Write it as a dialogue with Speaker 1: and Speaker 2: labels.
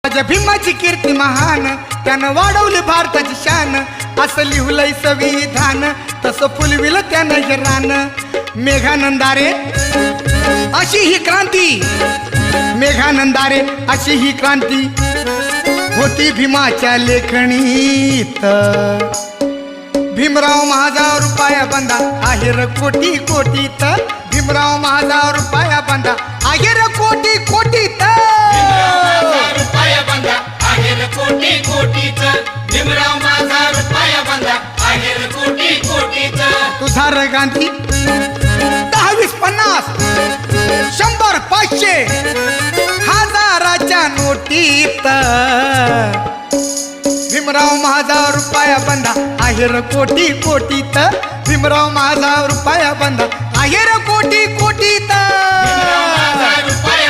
Speaker 1: माझ्या भीमाची कीर्ती महान, त्यानं वाढवली भारताची शान. असं लिहुलंय संविधान, तसं फुलविलं त्यानं हे रान. मेघानंदारे अशी ही क्रांती, मेघानंदारे अशी ही क्रांती होती भीमाच्या लेखणीत. भीमराव माझा रुपया बंदा आहे र कोटी कोटीत. भीमराव माझा रुपया बंदा आहे र कोटी कोटीत.
Speaker 2: रुपया बंदा आहे र कोटी कोटीच. भीमराव माझा रुपया बंदा आहे र कोटी कोटीच.
Speaker 1: तुझा र गांधी 10, 20, 50, 100, 500, हजाराच्या नोटीत. भीमराव माझा रुपया बंदा आहे र कोटी कोटीत. भीमराव माझा रुपया बंदा आहे र कोटी कोटीत.
Speaker 2: भीमराव माझा रुपया